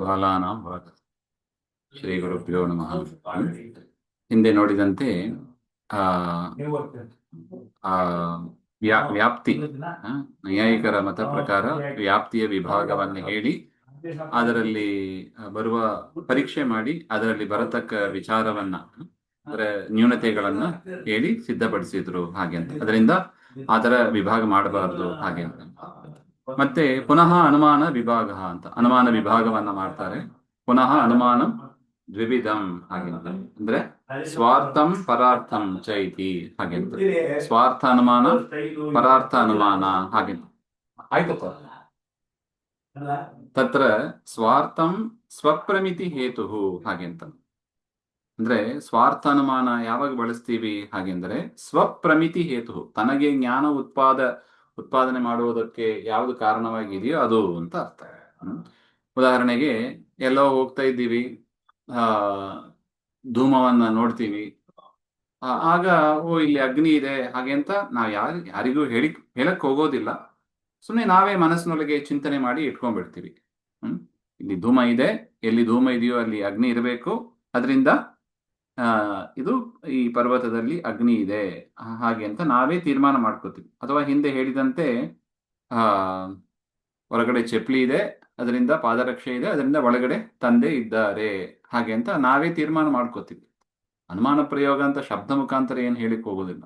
ಬಾಲಾನಾಂ ಭಾಗ ಶ್ರೀ ಗುರುಭ್ಯೋ ನಮಃ. ಹಿಂದೆ ನೋಡಿದಂತೆ ಆ ಆ ವ್ಯಾಪ್ತಿ, ನ್ಯಾಯಿಕರ ಮತ ಪ್ರಕಾರ ವ್ಯಾಪ್ತಿಯ ವಿಭಾಗವನ್ನು ಹೇಳಿ ಅದರಲ್ಲಿ ಬರುವ ಪರೀಕ್ಷೆ ಮಾಡಿ ಅದರಲ್ಲಿ ಬರತಕ್ಕ ವಿಚಾರವನ್ನ ಅಂದ್ರೆ ನ್ಯೂನತೆಗಳನ್ನ ಹೇಳಿ ಸಿದ್ಧಪಡಿಸಿದ್ರು ಹಾಗೆ ಅಂತ. ಅದರಿಂದ ಆತರ ವಿಭಾಗ ಮಾಡಬಾರದು ಹಾಗೆ ಅಂತ. ಮತ್ತೆ ಪುನಃ ಅನುಮಾನ ವಿಭಾಗ ಅಂತ ಅನುಮಾನ ವಿಭಾಗವನ್ನ ಮಾಡ್ತಾರೆ. ಪುನಃ ಅನುಮಾನ ದ್ವಿವಿಧಂ ಹಾಗೆ ಅಂತ. ಅಂದ್ರೆ ಸ್ವಾರ್ಥಂ ಪರಾರ್ಥಂ ಚೈತಿ ಹಾಗೆ ಅಂತ. ಸ್ವಾರ್ಥ ಅನುಮಾನ, ಪರಾರ್ಥ ಅನುಮಾನ ಹಾಗೆ. ಆಯ್ತಪ್ಪ. ತತ್ರ ಸ್ವಾರ್ಥಂ ಸ್ವಪ್ರಮಿತಿ ಹೇತು ಹಾಗೆ ಅಂತ. ಅಂದ್ರೆ ಸ್ವಾರ್ಥ ಅನುಮಾನ ಯಾವಾಗ ಬಳಸ್ತೀವಿ ಹಾಗೆಂದ್ರೆ ಸ್ವಪ್ರಮಿತಿ ಹೇತು, ತನಗೆ ಜ್ಞಾನ ಉತ್ಪಾದನೆ ಮಾಡುವುದಕ್ಕೆ ಯಾವುದು ಕಾರಣವಾಗಿದೆಯೋ ಅದು ಅಂತ ಅರ್ಥ. ಉದಾಹರಣೆಗೆ ಎಲ್ಲೋ ಹೋಗ್ತಾ ಇದ್ದೀವಿ, ಧೂಮವನ್ನ ನೋಡ್ತೀವಿ, ಆಗ ಇಲ್ಲಿ ಅಗ್ನಿ ಇದೆ ಹಾಗೆ ಅಂತ ನಾವು ಯಾರಿಗೂ ಹೇಳಕ್ ಹೋಗೋದಿಲ್ಲ. ಸುಮ್ಮನೆ ನಾವೇ ಮನಸ್ಸಿನೊಳಗೆ ಚಿಂತನೆ ಮಾಡಿ ಇಟ್ಕೊಂಡ್ಬಿಡ್ತೀವಿ. ಇಲ್ಲಿ ಧೂಮ ಇದೆ, ಎಲ್ಲಿ ಧೂಮ ಇದೆಯೋ ಅಲ್ಲಿ ಅಗ್ನಿ ಇರಬೇಕು, ಅದರಿಂದ ಇದು ಈ ಪರ್ವತದಲ್ಲಿ ಅಗ್ನಿ ಇದೆ ಹಾಗೆ ಅಂತ ನಾವೇ ತೀರ್ಮಾನ ಮಾಡ್ಕೋತೀವಿ. ಅಥವಾ ಹಿಂದೆ ಹೇಳಿದಂತೆ ಹೊರಗಡೆ ಚಪ್ಪಲಿ ಇದೆ, ಅದರಿಂದ ಪಾದರಕ್ಷೆ ಇದೆ, ಅದರಿಂದ ಒಳಗಡೆ ತಂದೆ ಇದ್ದಾರೆ ಹಾಗೆ ಅಂತ ನಾವೇ ತೀರ್ಮಾನ ಮಾಡ್ಕೋತೀವಿ. ಅನುಮಾನ ಪ್ರಯೋಗ ಅಂತ ಶಬ್ದ ಮುಖಾಂತರ ಏನು ಹೇಳಿಕ್ ಹೋಗೋದಿಲ್ಲ.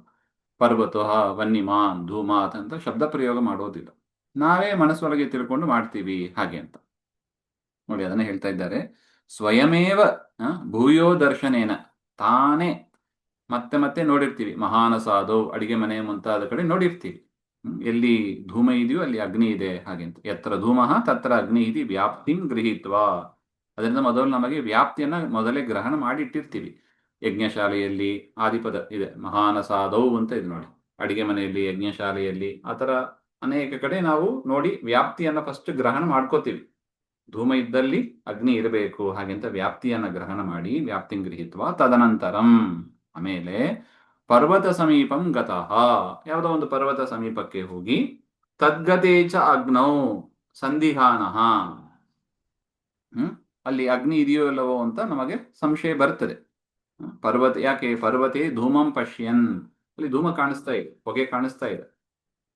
ಪರ್ವತ, ವನ್ಯಮಾನ್, ಧೂಮಾತ್ ಅಂತ ಶಬ್ದ ಪ್ರಯೋಗ ಮಾಡೋದಿಲ್ಲ, ನಾವೇ ಮನಸ್ಸೊಳಗೆ ತಿಳ್ಕೊಂಡು ಮಾಡ್ತೀವಿ ಹಾಗೆ ಅಂತ. ನೋಡಿ ಅದನ್ನ ಹೇಳ್ತಾ ಇದ್ದಾರೆ. ಸ್ವಯಮೇವ ಭೂಯೋ ದರ್ಶನೇನ, ತಾನೇ ಮತ್ತೆ ಮತ್ತೆ ನೋಡಿರ್ತೀವಿ. ಮಹಾನಸಾದೋ, ಅಡಿಗೆ ಮನೆ ಮುಂತಾದ ಕಡೆ ನೋಡಿರ್ತೀವಿ. ಎಲ್ಲಿ ಧೂಮ ಇದೆಯೋ ಅಲ್ಲಿ ಅಗ್ನಿ ಇದೆ ಹಾಗೆ ಅಂತ. ಯತ್ರ ಧೂಮಃ ತತ್ರ ಅಗ್ನಿ ಇದೆ ವ್ಯಾಪ್ತಿಂ ಗೃಹೀತ್ವಾ. ಅದರಿಂದ ಮೊದಲು ನಮಗೆ ವ್ಯಾಪ್ತಿಯನ್ನ ಮೊದಲೇ ಗ್ರಹಣ ಮಾಡಿ ಇಟ್ಟಿರ್ತೀವಿ. ಯಜ್ಞಶಾಲೆಯಲ್ಲಿ ಆದಿಪದ ಇದೆ, ಮಹಾನಸಾದೌ ಅಂತ ಇದೆ ನೋಡಿ. ಅಡಿಗೆ ಮನೆಯಲ್ಲಿ, ಯಜ್ಞಶಾಲೆಯಲ್ಲಿ, ಆತರ ಅನೇಕ ಕಡೆ ನಾವು ನೋಡಿ ವ್ಯಾಪ್ತಿಯನ್ನ ಫಸ್ಟ್ ಗ್ರಹಣ ಮಾಡ್ಕೋತೀವಿ. ಧೂಮ ಇದ್ದಲ್ಲಿ ಅಗ್ನಿ ಇರಬೇಕು ಹಾಗೆಂತ ವ್ಯಾಪ್ತಿಯನ್ನ ಗ್ರಹಣ ಮಾಡಿ ವ್ಯಾಪ್ತಿಂ ಗೃಹೀತ್ವ ತದನಂತರಂ, ಆಮೇಲೆ ಪರ್ವತ ಸಮೀಪಂ ಗತಃ, ಯಾವುದೋ ಒಂದು ಪರ್ವತ ಸಮೀಪಕ್ಕೆ ಹೋಗಿ ತದ್ಗತೇಚ ಅಗ್ನೌ ಸಂದಿಹಾನಃ, ಅಲ್ಲಿ ಅಗ್ನಿ ಇದೆಯೋ ಇಲ್ಲವೋ ಅಂತ ನಮಗೆ ಸಂಶಯ ಬರ್ತದೆ. ಪರ್ವತ ಯಾಕೆ ಪರ್ವತೆ ಧೂಮಂ ಪಶ್ಯನ್, ಅಲ್ಲಿ ಧೂಮ ಕಾಣಿಸ್ತಾ ಇದೆ, ಹೊಗೆ ಕಾಣಿಸ್ತಾ ಇದೆ.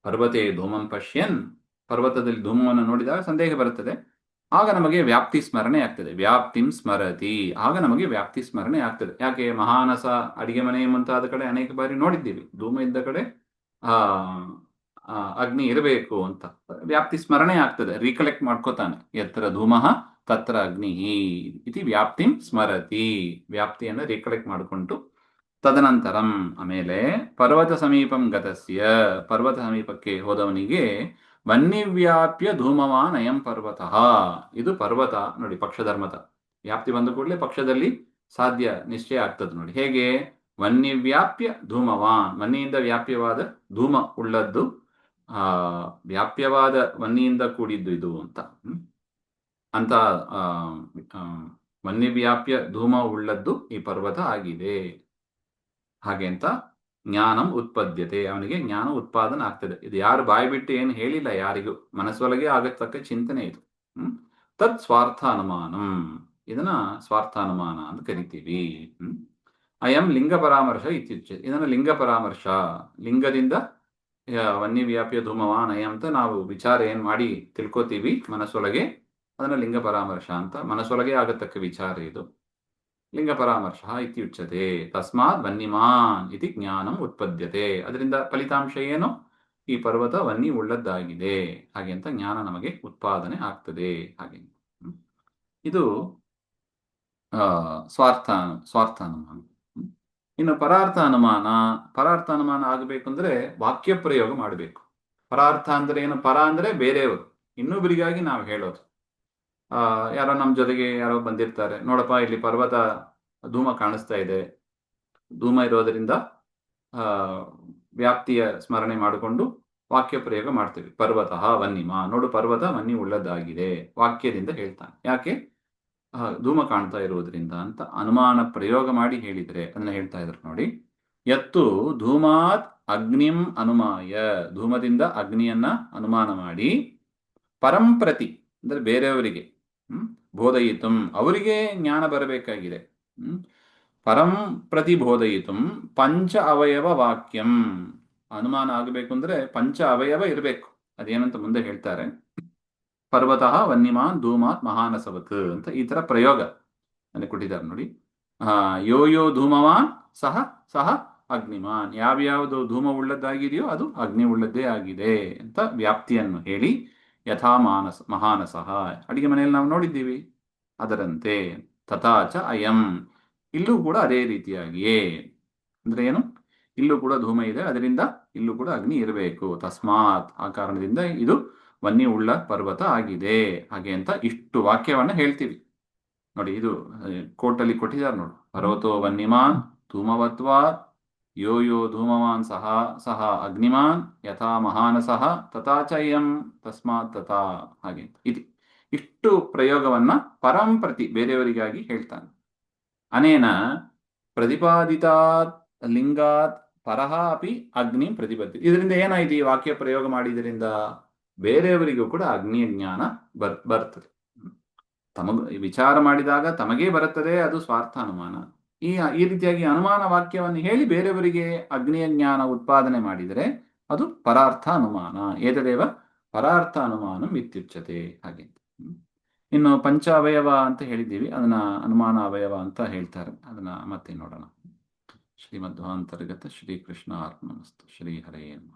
ಪರ್ವತೆ ಧೂಮಂ ಪಶ್ಯನ್, ಪರ್ವತದಲ್ಲಿ ಧೂಮವನ್ನು ನೋಡಿದಾಗ ಸಂದೇಹ ಬರುತ್ತದೆ. ಆಗ ನಮಗೆ ವ್ಯಾಪ್ತಿ ಸ್ಮರಣೆ ಆಗ್ತದೆ. ವ್ಯಾಪ್ತಿಂ ಸ್ಮರತಿ, ಆಗ ನಮಗೆ ವ್ಯಾಪ್ತಿ ಸ್ಮರಣೆ ಆಗ್ತದೆ. ಯಾಕೆ ಮಹಾನಸ, ಅಡಿಗೆ ಮನೆ ಮುಂತಾದ ಕಡೆ ಅನೇಕ ಬಾರಿ ನೋಡಿದ್ದೀವಿ, ಧೂಮ ಇದ್ದ ಕಡೆ ಅಗ್ನಿ ಇರಬೇಕು ಅಂತ ವ್ಯಾಪ್ತಿ ಸ್ಮರಣೆ ಆಗ್ತದೆ. ರೀಕಲೆಕ್ಟ್ ಮಾಡ್ಕೋತಾನೆ. ಯತ್ರ ಧೂಮಃ ತತ್ರ ಅಗ್ನಿ ಇತಿ ವ್ಯಾಪ್ತಿಂ ಸ್ಮರತಿ, ವ್ಯಾಪ್ತಿಯನ್ನು ರೀಕಲೆಕ್ಟ್ ಮಾಡಿಕೊಂಡು ತದನಂತರಂ, ಆಮೇಲೆ ಪರ್ವತ ಸಮೀಪಂ ಗತಸ್ಯ, ಪರ್ವತ ಸಮೀಪಕ್ಕೆ ಹೋದವನಿಗೆ ವನ್ಯವ್ಯಾಪ್ಯ ಧೂಮವಾನ್ ಅಯಂ ಪರ್ವತಃ, ಇದು ಪರ್ವತ ನೋಡಿ. ಪಕ್ಷಧರ್ಮದ ವ್ಯಾಪ್ತಿ ಬಂದ ಕೂಡಲೇ ಪಕ್ಷದಲ್ಲಿ ಸಾಧ್ಯ ನಿಶ್ಚಯ ಆಗ್ತದೆ ನೋಡಿ. ಹೇಗೆ? ವನ್ಯವ್ಯಾಪ್ಯ ಧೂಮವಾನ್, ವನ್ನಿಯಿಂದ ವ್ಯಾಪ್ಯವಾದ ಧೂಮ ಉಳ್ಳದ್ದು, ವ್ಯಾಪ್ಯವಾದ ವನ್ನಿಯಿಂದ ಕೂಡಿದ್ದು ಇದು ಅಂತ ಅಂತ ವನ್ಯವ್ಯಾಪ್ಯ ಧೂಮ ಉಳ್ಳದ್ದು ಈ ಪರ್ವತ ಆಗಿದೆ ಹಾಗೆ ಅಂತ. ಜ್ಞಾನಂ ಉತ್ಪದ್ಯತೆ, ಅವನಿಗೆ ಜ್ಞಾನ ಉತ್ಪಾದನೆ ಆಗ್ತದೆ. ಇದು ಯಾರು ಬಾಯಿ ಬಿಟ್ಟು ಏನು ಹೇಳಿಲ್ಲ, ಯಾರಿಗೂ ಮನಸ್ಸೊಳಗೆ ಆಗತಕ್ಕ ಚಿಂತನೆ ಇದು. ತತ್ ಸ್ವಾರ್ಥ ಅನುಮಾನಂ, ಇದನ್ನ ಸ್ವಾರ್ಥ ಅನುಮಾನ ಅಂತ ಕರಿತೀವಿ. ಅಯಂ ಲಿಂಗ ಪರಾಮರ್ಶ ಇತ್ಯುಚ್ಯತೆ, ಇದನ್ನ ಲಿಂಗ ಪರಾಮರ್ಶ, ಲಿಂಗದಿಂದ ವನ್ಯವ್ಯಾಪ್ಯ ಧೂಮವಾನ್ ಅಯಂ ಅಂತ ನಾವು ವಿಚಾರ ಏನ್ ಮಾಡಿ ತಿಳ್ಕೋತೀವಿ ಮನಸ್ಸೊಳಗೆ, ಅದನ್ನ ಲಿಂಗ ಪರಾಮರ್ಶ ಅಂತ. ಮನಸ್ಸೊಳಗೆ ಆಗತಕ್ಕ ವಿಚಾರ ಇದು ಲಿಂಗ ಪರಾಮರ್ಶ ಇತ್ಯುಚ್ಯತೆ. ತಸ್ಮಾತ್ ವನ್ಯಮಾನ್ ಇತಿ ಜ್ಞಾನಂ ಉತ್ಪದ್ಯತೆ, ಅದರಿಂದ ಫಲಿತಾಂಶ ಏನು? ಈ ಪರ್ವತ ವನ್ನಿ ಉಳ್ಳದ್ದಾಗಿದೆ ಹಾಗೆ ಅಂತ ಜ್ಞಾನ ನಮಗೆ ಉತ್ಪಾದನೆ ಆಗ್ತದೆ ಹಾಗೆ. ಇದು ಸ್ವಾರ್ಥ ಅನುಮಾನ. ಇನ್ನು ಪರಾರ್ಥ ಅನುಮಾನ. ಪರಾರ್ಥ ಅನುಮಾನ ಆಗಬೇಕು ಅಂದ್ರೆ ವಾಕ್ಯ ಪ್ರಯೋಗ ಮಾಡಬೇಕು. ಪರಾರ್ಥ ಅಂದ್ರೆ ಏನು? ಪರ ಅಂದ್ರೆ ಬೇರೆಯವರು, ಇನ್ನೊಬ್ಬರಿಗಾಗಿ ನಾವು ಹೇಳೋದು. ಯಾರೋ ನಮ್ಮ ಜೊತೆಗೆ ಯಾರೋ ಬಂದಿರ್ತಾರೆ, ನೋಡಪ್ಪ ಇಲ್ಲಿ ಪರ್ವತ ಧೂಮ ಕಾಣಿಸ್ತಾ ಇದೆ, ಧೂಮ ಇರೋದರಿಂದ ವ್ಯಾಪ್ತಿಯ ಸ್ಮರಣೆ ಮಾಡಿಕೊಂಡು ವಾಕ್ಯ ಪ್ರಯೋಗ ಮಾಡ್ತೀವಿ. ಪರ್ವತಃ ವನ್ನಿಮ, ನೋಡು ಪರ್ವತ ವನ್ನಿ ಉಳ್ಳದ್ದಾಗಿದೆ, ವಾಕ್ಯದಿಂದ ಹೇಳ್ತಾನೆ. ಯಾಕೆ? ಧೂಮ ಕಾಣ್ತಾ ಇರುವುದರಿಂದ ಅಂತ ಅನುಮಾನ ಪ್ರಯೋಗ ಮಾಡಿ ಹೇಳಿದ್ರೆ ಅದನ್ನ ಹೇಳ್ತಾ ಇದ್ರು ನೋಡಿ. ಯತ್ತು ಧೂಮಾತ್ ಅಗ್ನಿಂ ಅನುಮಾಯ, ಧೂಮದಿಂದ ಅಗ್ನಿಯನ್ನ ಅನುಮಾನ ಮಾಡಿ ಪರಂಪ್ರತಿ ಅಂದ್ರೆ ಬೇರೆಯವರಿಗೆ ಬೋಧಯಿತುಂ ಅವರಿಗೆ ಜ್ಞಾನ ಬರಬೇಕಾಗಿದೆ. ಹ್ಮ್? ಪರಂ ಪ್ರತಿ ಬೋಧಯಿತುಂ ಪಂಚ ಅವಯವ ವಾಕ್ಯಂ. ಅನುಮಾನ ಆಗಬೇಕು ಅಂದ್ರೆ ಪಂಚ ಅವಯವ ಇರಬೇಕು. ಅದೇನಂತ ಮುಂದೆ ಹೇಳ್ತಾರೆ. ಪರ್ವತಃ ವನ್ಯಮಾನ್ ಧೂಮಾತ್ ಮಹಾನಸವತ್ ಅಂತ ಈ ತರ ಪ್ರಯೋಗ ಅಲ್ಲಿ ಕೊಟ್ಟಿದ್ದಾರೆ ನೋಡಿ. ಯೋ ಯೋ ಧೂಮವಾನ್ ಸಹ ಸಹ ಅಗ್ನಿಮಾನ್. ಯಾವ್ಯಾವುದು ಧೂಮ ಉಳ್ಳದ್ದಾಗಿದೆಯೋ ಅದು ಅಗ್ನಿ ಉಳ್ಳದ್ದೇ ಆಗಿದೆ ಅಂತ ವ್ಯಾಪ್ತಿಯನ್ನು ಹೇಳಿ, ಯಥಾ ಮಾನಸ ಮಹಾನಸಃ ಅಡಿಗೆ ಮನೆಯಲ್ಲಿ ನಾವು ನೋಡಿದ್ದೀವಿ ಅದರಂತೆ, ತಥಾಚ ಅಯಂ ಇಲ್ಲೂ ಕೂಡ ಅದೇ ರೀತಿಯಾಗಿಯೇ. ಅಂದ್ರೆ ಏನು? ಇಲ್ಲೂ ಕೂಡ ಧೂಮ ಇದೆ, ಅದರಿಂದ ಇಲ್ಲೂ ಕೂಡ ಅಗ್ನಿ ಇರಬೇಕು. ತಸ್ಮಾತ್ ಆ ಕಾರಣದಿಂದ ಇದು ವನ್ಯ ಉಳ್ಳ ಪರ್ವತ ಆಗಿದೆ. ಹಾಗೆ ಅಂತ ಇಷ್ಟು ವಾಕ್ಯವನ್ನ ಹೇಳ್ತೀವಿ ನೋಡಿ. ಇದು ಕೋರ್ಟಲ್ಲಿ ಕೊಟ್ಟಿದ್ದಾರೆ ನೋಡು. ಪರ್ವತೋ ವನ್ಯಮಾನ್ ಧೂಮವತ್ವಾತ್ ಯೋ ಯೋ ಧೂಮವಾನ್ ಸಹ ಸಹ ಅಗ್ನಿಮಾನ್ ಯಥಾ ಮಹಾನಸಃ ತಥಾ ಚ ಅಯಂ ತಸ್ಮಾತ್ ತಥಾ. ಹಾಗೆ ಇದು ಇಷ್ಟು ಪ್ರಯೋಗವನ್ನ ಪರಂಪ್ರತಿ ಬೇರೆಯವರಿಗಾಗಿ ಹೇಳ್ತಾನೆ. ಅನೇನ ಪ್ರತಿಪಾದಿತಾತ್ ಲಿಂಗಾತ್ ಪರಹ ಅಪಿ ಅಗ್ನಿ ಪ್ರತಿಪತ್ತಿ. ಇದರಿಂದ ಏನಾಯ್ತು? ಈ ವಾಕ್ಯ ಪ್ರಯೋಗ ಮಾಡಿದ್ರಿಂದ ಬೇರೆಯವರಿಗೂ ಕೂಡ ಅಗ್ನಿಯ ಜ್ಞಾನ ಬರ್ತದೆ. ವಿಚಾರ ಮಾಡಿದಾಗ ತಮಗೇ ಬರುತ್ತದೆ, ಅದು ಸ್ವಾರ್ಥ ಅನುಮಾನ. ಈ ರೀತಿಯಾಗಿ ಅನುಮಾನ ವಾಕ್ಯವನ್ನು ಹೇಳಿ ಬೇರೆಯವರಿಗೆ ಅಗ್ನಿಯ ಜ್ಞಾನ ಉತ್ಪಾದನೆ ಮಾಡಿದರೆ ಅದು ಪರಾರ್ಥ ಅನುಮಾನ. ಏತದೇವ ಪರಾರ್ಥ ಅನುಮಾನ ಇತ್ಯುಚ್ಯತೆ. ಹಾಗೆ ಇನ್ನು ಪಂಚ ಅವಯವ ಅಂತ ಹೇಳಿದ್ದೀವಿ, ಅದನ್ನ ಅನುಮಾನ ಅವಯವ ಅಂತ ಹೇಳ್ತಾರೆ. ಅದನ್ನ ಮತ್ತೆ ನೋಡೋಣ. ಶ್ರೀಮಧ್ವಾಂತರ್ಗತ ಶ್ರೀಕೃಷ್ಣ ಅರ್ಪಣಮಸ್ತು. ಶ್ರೀ ಹರೇ ನಮಃ.